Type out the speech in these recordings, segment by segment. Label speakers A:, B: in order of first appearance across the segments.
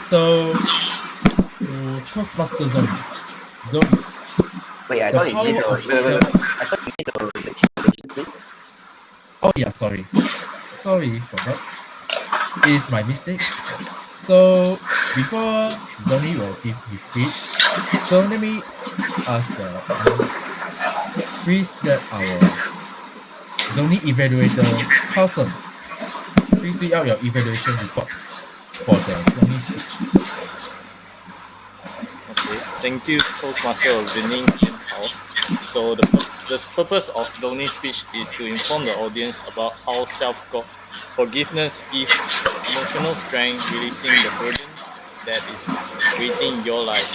A: So, to Toastmaster Zony,
B: Wait, I
A: the
B: thought you need
A: power
B: to
A: of
B: wait, wait,
A: self.
B: wait. I thought you need to the calculation, please.
A: Oh yeah, sorry, sorry for that. It's my mistake. So before Zony will give his speech, so let me ask please let our Zony evaluator Carson please read out your evaluation report for the Zony speech.
C: Okay, thank you, Toastmaster of Winning Chen Hao. So the purpose of Zony's speech is to inform the audience about how forgiveness gives emotional strength, releasing the burden that is weighting your life.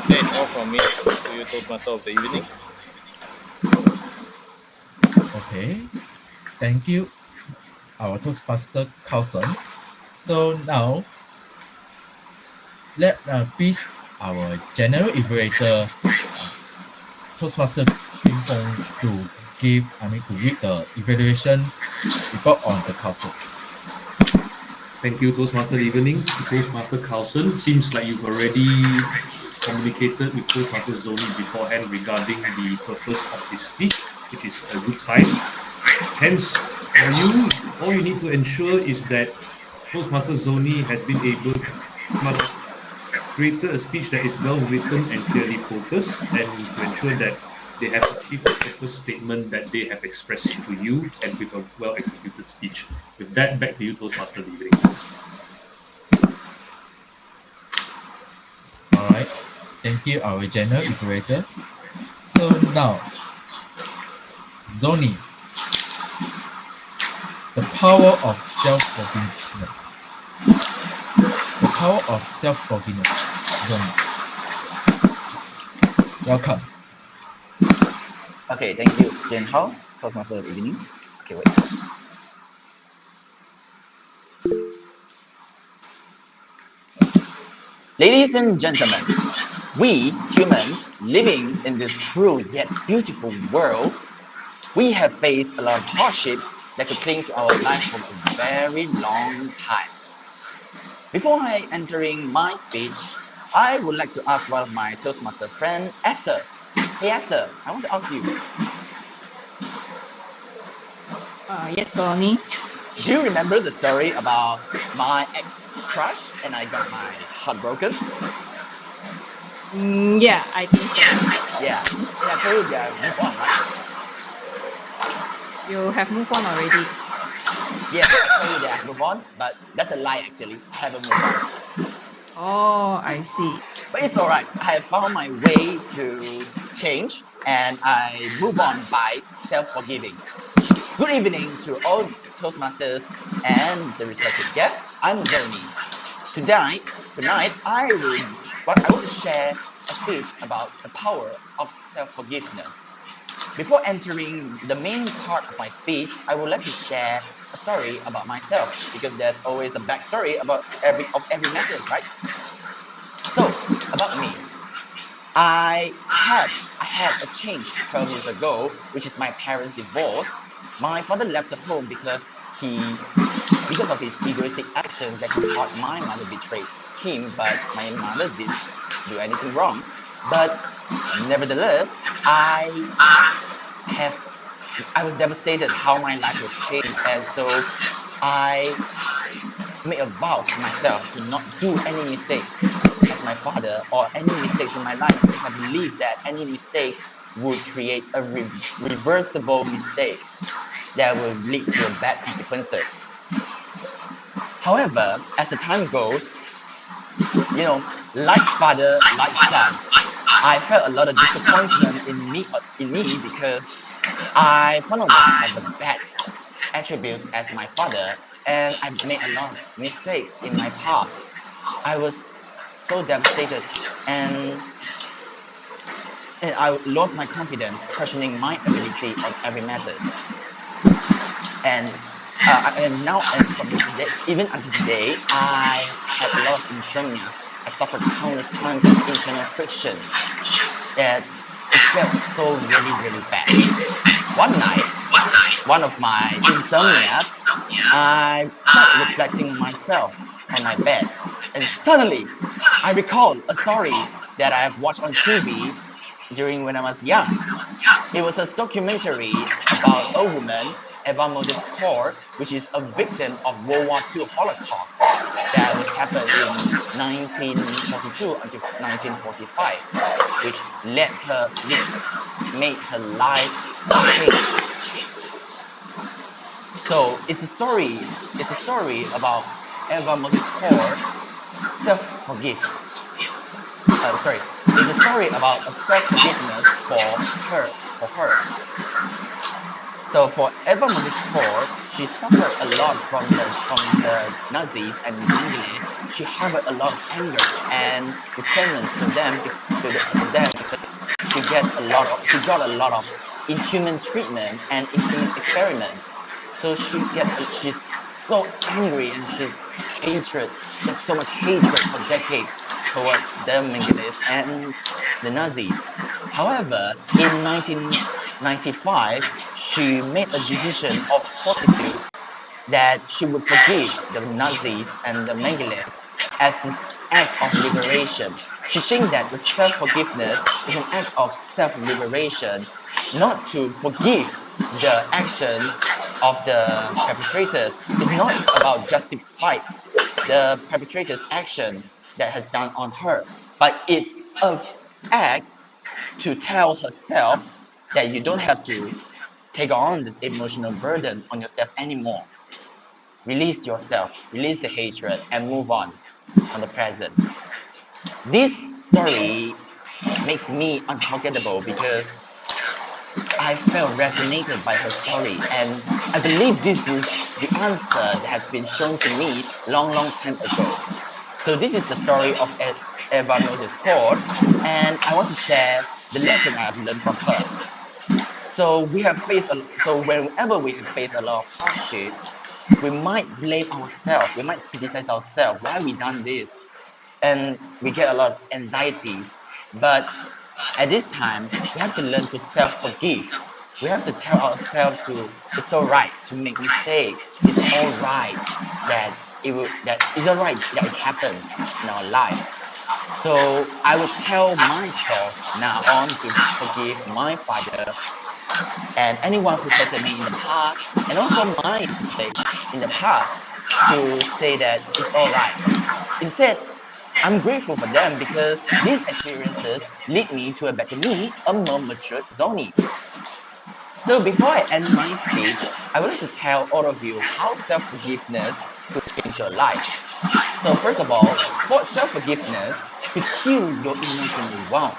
C: That is all from me. Back to you, Toastmaster of the evening.
A: Okay, thank you, our Toastmaster Carlson. So now let please our general evaluator Toastmaster Jun Fong to to read the evaluation report on the Carlson.
D: Thank you, Toastmaster Evening. To Toastmaster Carlson, seems like you've already communicated with Toastmaster Zoni beforehand regarding the purpose of his speech, which is a good sign. Hence, for you, all you need to ensure is that Toastmaster Zoni has been able must have created a speech that is well written and clearly focused, and to ensure that they have achieved the purpose statement that they have expressed to you and with a well executed speech. With that, back to you, Toastmaster Evening.
A: All right, thank you, our general evaluator. So now, Zoni, the power of self-forgiveness. The power of self-forgiveness. Zoni, welcome.
B: Okay, thank you, Jen Hao. Toastmaster of the evening. Okay, wait. Ladies and gentlemen, we humans living in this cruel yet beautiful world, we have faced a lot of hardships that could cling to our life for a very long time. Before I entering my speech, I would like to ask one of my Toastmaster friend, Esther. Hey Esther, I want to ask you,
E: Yes, Zony.
B: do you remember the story about my ex-crush and I got my heart broken?
E: Yeah, I think so.
B: Yeah, and I told you that I move on, right?
E: You have moved on already.
B: Yes, I told you that I move on, but that's a lie actually. I haven't moved on.
E: Oh, I see.
B: But it's alright. I have found my way to change and I move on by self-forgiving. Good evening to all Toastmasters and the respected guests. I'm Zony. Tonight I want to share a speech about the power of self-forgiveness. Before entering the main part of my speech, I would like to share a story about myself because there's always a backstory about every matter, right? So about me, I had a change 12 years ago, which is my parents' divorce. My father left the home because of his egoistic actions that he thought my mother betrayed him, but my mother didn't do anything wrong. But nevertheless, have I was devastated how my life was changed, and so I made a vow to myself to not do any mistakes as my father or any mistakes in my life because I believe that any mistake would create a reversible mistake that will lead to a bad consequences. However, as the time goes, like father, like son, I felt a lot of disappointment in me because I found out that I have the bad attributes as my father and I made a lot of mistakes in my past. I was so devastated and and I lost my confidence, questioning my ability on every matter. And and from today, even until today, I had a lot of insomnia. I suffered countless times of internal friction that it felt so really, really bad. One night, one of my insomnia, I tried reflecting myself on my bed And suddenly, I recalled a story that I have watched on TV during when I was young. It was a documentary about a woman, Eva Moses Kor, which is a victim of World War II Holocaust that which happened in 1942 until 1945, which which made her life change. So it's a story about Eva Moses Kor self-forgive. Sorry, it's a story about a self-forgiveness for her. So for Eva Moses Kor, she suffered a lot from the Nazis and Mengele. She harbored a lot of anger and resentment to them to them because she got a lot of inhuman treatment and inhuman experiments. So she's so angry and she's hatred. There's so much hatred for decades towards the Mengeles and the Nazis. However, in 1995, she made a decision of fortitude that she would forgive the Nazis and the Mengele as an act of liberation. She thinks that the self-forgiveness is an act of self-liberation, not to forgive the actions of the perpetrators. It's not about justify the perpetrator's action that has done on her, but it's an act to tell herself that you don't have to take on this emotional burden on yourself anymore. Release yourself, release the hatred, and move on the present. This story makes me unforgettable because I felt resonated by her story, and I believe this is the answer that has been shown to me long time ago. So this is the story of Eva Moses Cord, and I want to share the lesson I have learned from her. So whenever we have faced a lot of hardship, we might blame ourselves, we might criticize ourselves, why we done this, and we get a lot of anxieties. But at this time, we have to learn to self-forgive. We have to tell ourselves to it's all right to make mistakes. It's all right that it's all right that it happens in our life. So I would tell myself now on to forgive my father and anyone who hurted me in the past, and also my mistakes in the past, to say that it's all right. Instead, I'm grateful for them because these experiences lead me to a better me, a more mature Zony. So before I end my speech, I would like to tell all of you how self-forgiveness could change your life. So first of all, for self-forgiveness could heal your emotional wound.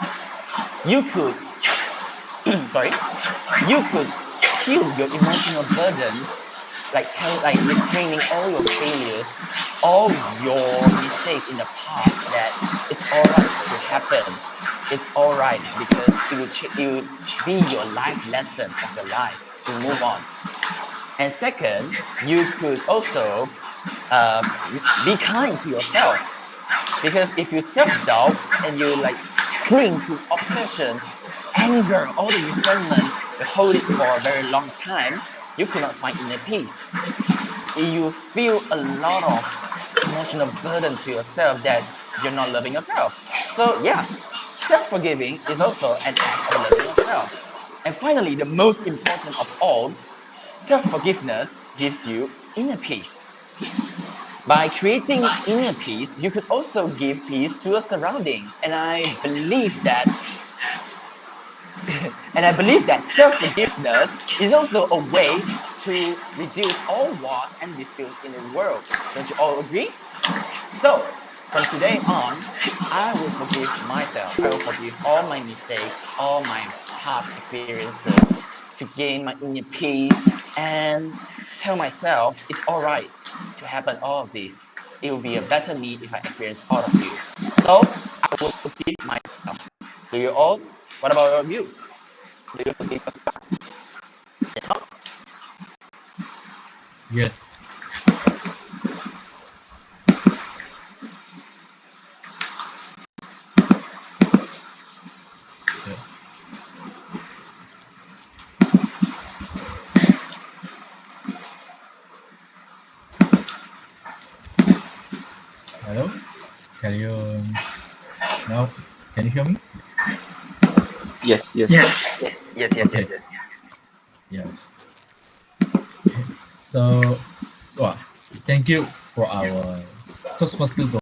B: You could, sorry, you could heal your emotional burdens, like reframing all your failures, all your mistakes in the past. That it's all right to happen. It's all right because it would be your life lesson of your life to move on. And second, you could also be kind to yourself, because if you self-doubt and you like cling to obsession, anger, all the resentment, you hold it for a very long time, you could not find inner peace. You feel a lot of emotional burden to yourself that you're not loving yourself. So yeah, self-forgiving is also an act of loving yourself. And finally, the most important of all, self-forgiveness gives you inner peace. By creating inner peace, you could also give peace to your surroundings. And I believe that self-forgiveness is also a way to reduce all wars and disputes in the world. Don't you all agree? So, from today on, I will forgive myself. I will forgive all my mistakes, all my past experiences to gain my inner peace and tell myself it's all right to happen all of this. It will be a better me if I experience all of you. So, I will forgive myself. Do you all? What about all of you? Do you forgive yourself?
A: Yes. Yeah. Hello? Can you now? Can you hear me?
F: Yes.
B: Yes.
A: Okay. Yes. Okay. So, wow, thank you for our Toastmasters